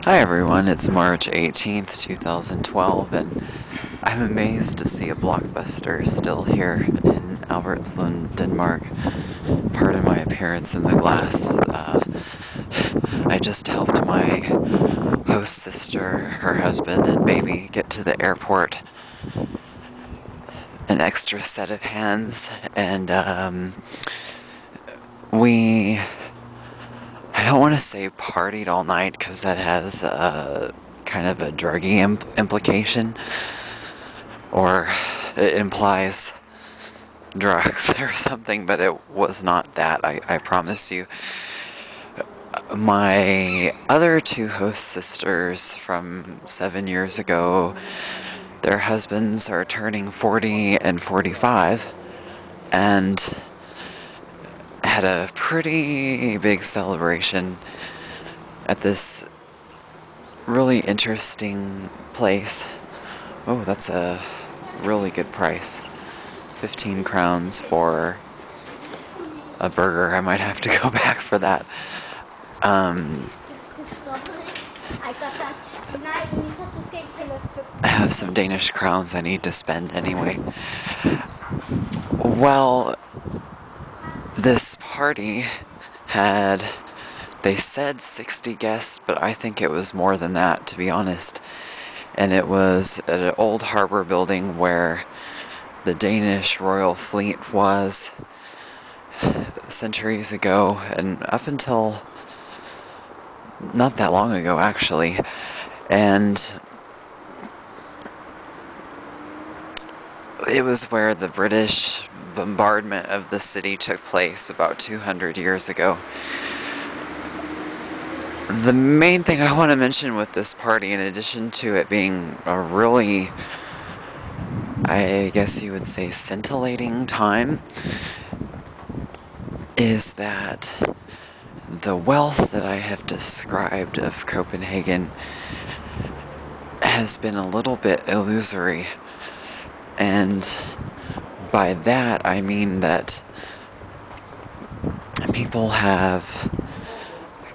Hi everyone, it's March 18th, 2012, and I'm amazed to see a Blockbuster still here in Albertslund, Denmark. Pardon my appearance in the glass. I just helped my host sister, her husband, and baby get to the airport. An extra set of hands, and we... I don't want to say partied all night because that has kind of a druggy implication, or it implies drugs or something, but it was not that, I promise you. My other two host sisters from 7 years ago, their husbands are turning 40 and 45, and had a pretty big celebration at this really interesting place. Oh, that's a really good price. 15 crowns for a burger. I might have to go back for that. I have some Danish crowns I need to spend anyway. Well, this party had, they said 60 guests, but I think it was more than that, to be honest. And it was at an old harbor building where the Danish royal fleet was centuries ago, and up until not that long ago, actually. And it was where the British bombardment of the city took place about 200 years ago. The main thing I want to mention with this party, in addition to it being a really, I guess you would say, scintillating time, is that the wealth that I have described of Copenhagen has been a little bit illusory. And by that I mean that people have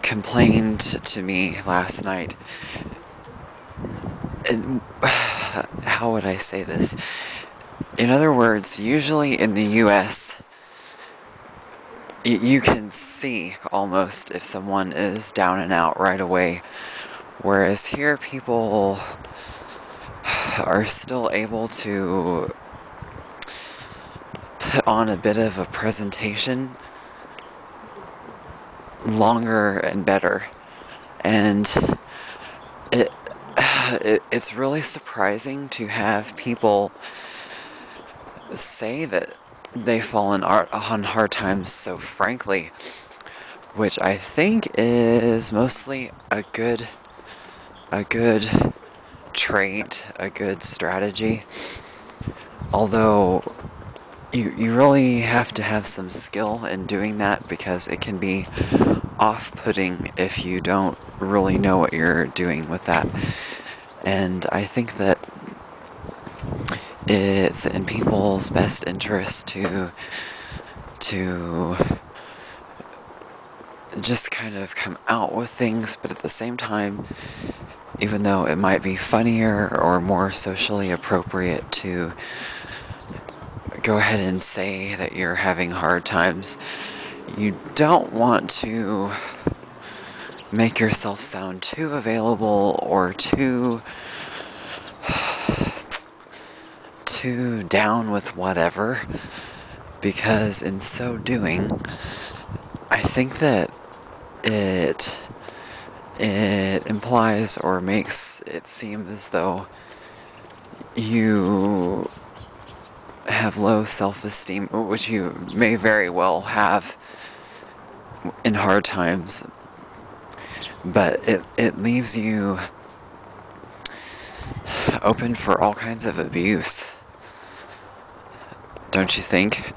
complained to me last night, and how would I say this? In other words, usually in the US, you can see almost if someone is down and out right away, whereas here people are still able to put on a bit of a presentation longer and better. And it's really surprising to have people say that they fall on hard times so frankly, which I think is mostly a good trait, a good strategy. Although you really have to have some skill in doing that, because it can be off-putting if you don't really know what you're doing with that. And I think that it's in people's best interest to just kind of come out with things, but at the same time, even though it might be funnier or more socially appropriate to go ahead and say that you're having hard times, you don't want to make yourself sound too available or too down with whatever, because in so doing, I think that it implies or makes it seem as though you have low self-esteem, which you may very well have in hard times, but it leaves you open for all kinds of abuse, don't you think?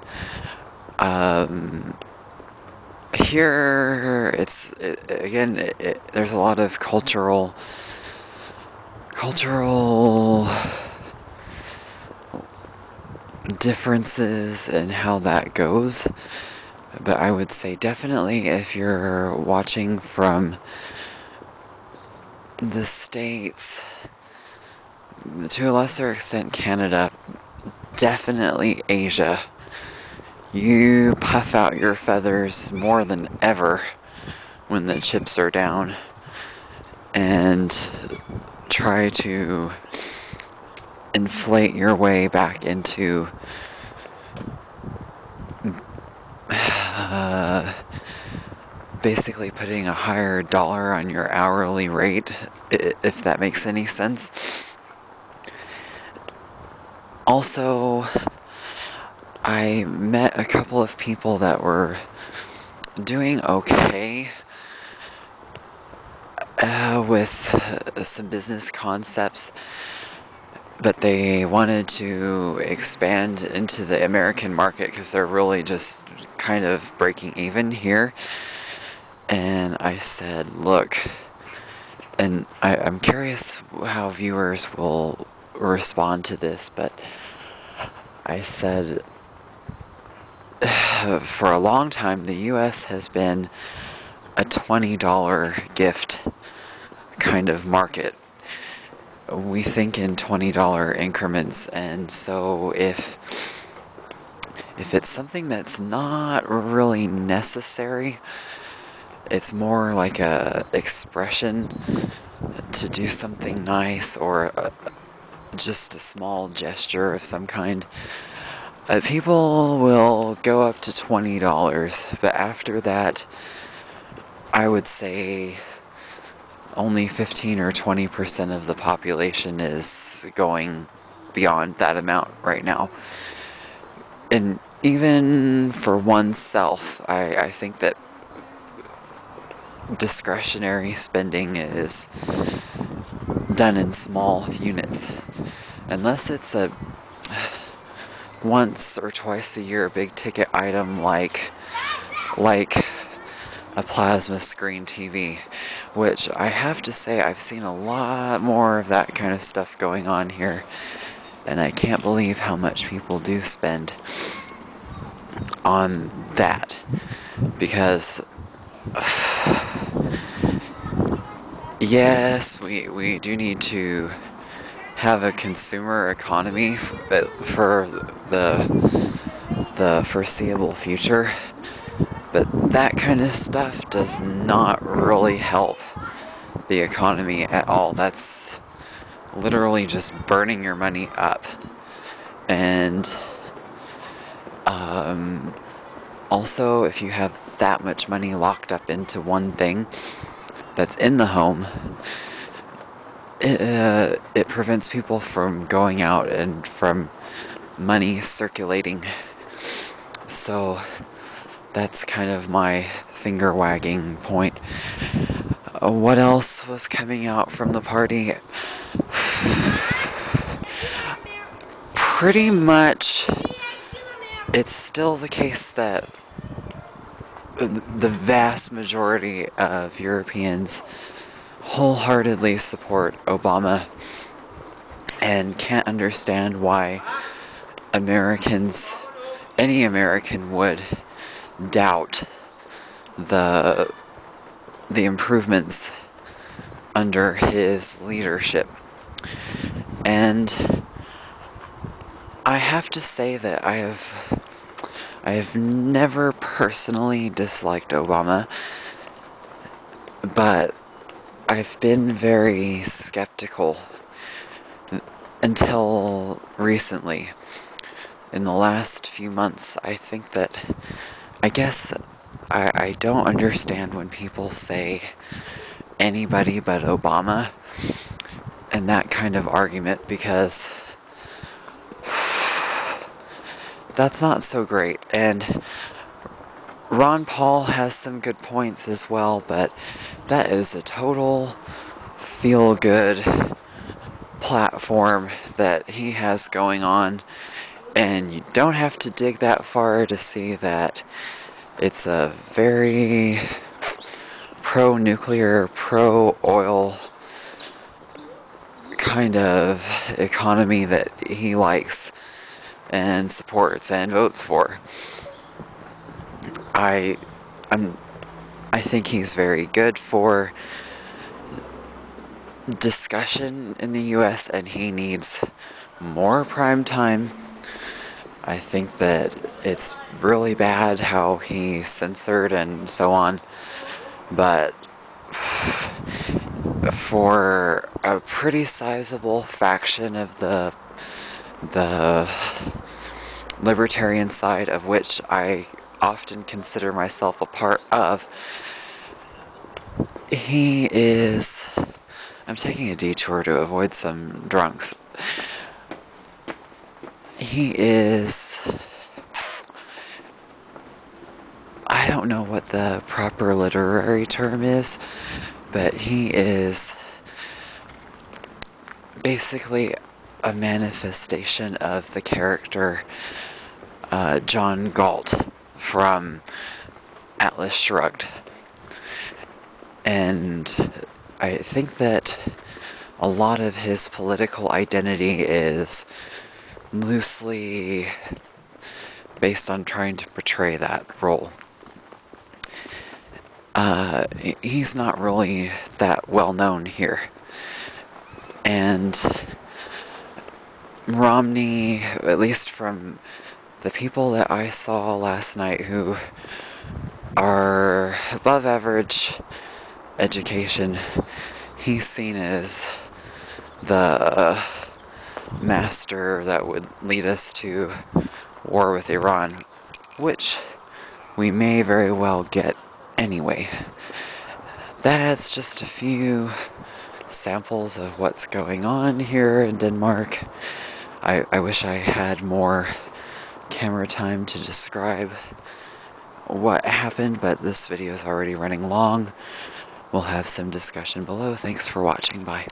Here, there's a lot of cultural differences in how that goes, but I would say definitely if you're watching from the States, to a lesser extent Canada, definitely Asia, you puff out your feathers more than ever when the chips are down and try to inflate your way back into basically putting a higher dollar on your hourly rate, if that makes any sense. Also, I met a couple of people that were doing okay with some business concepts, but they wanted to expand into the American market because they're really just kind of breaking even here. And I said, look, and I'm curious how viewers will respond to this, but I said, for a long time, the US has been a $20 gift kind of market. We think in $20 increments, and so if it's something that's not really necessary, it's more like a expression to do something nice or just a small gesture of some kind, people will go up to $20, but after that, I would say only 15 or 20% of the population is going beyond that amount right now. And even for oneself, I think that discretionary spending is done in small units. Unless it's a once or twice a year big ticket item like a plasma screen TV, which I have to say I've seen a lot more of that kind of stuff going on here, and I can't believe how much people do spend on that, because yes, we do need to have a consumer economy for the foreseeable future, but that kind of stuff does not really help the economy at all. That's literally just burning your money up. And also, if you have that much money locked up into one thing that's in the home, it prevents people from going out and from money circulating. So that's kind of my finger wagging point. What else was coming out from the party? Pretty much, it's still the case that the vast majority of Europeans wholeheartedly support Obama and can't understand why any American would doubt the improvements under his leadership. And I have to say that I have never personally disliked Obama, but I've been very skeptical until recently. In the last few months, I think that, I guess I don't understand when people say anybody but Obama and that kind of argument, because that's not so great. And Ron Paul has some good points as well, but that is a total feel-good platform that he has going on, and you don't have to dig that far to see that it's a very pro-nuclear, pro-oil kind of economy that he likes and supports and votes for. I think he's very good for discussion in the US, and he needs more prime time. I think that it's really bad how he's censored and so on, but for a pretty sizable faction of the libertarian side, of which I often consider myself a part of, he is... I'm taking a detour to avoid some drunks. He is... I don't know what the proper literary term is, but he is basically a manifestation of the character John Galt from Atlas Shrugged. And I think that a lot of his political identity is loosely based on trying to portray that role. He's not really that well known here. And Romney, at least from the people that I saw last night who are above average education, he's seen as the master that would lead us to war with Iran, which we may very well get anyway. That's just a few samples of what's going on here in Denmark. I wish I had more camera time to describe what happened, but this video is already running long. We'll have some discussion below. Thanks for watching. Bye.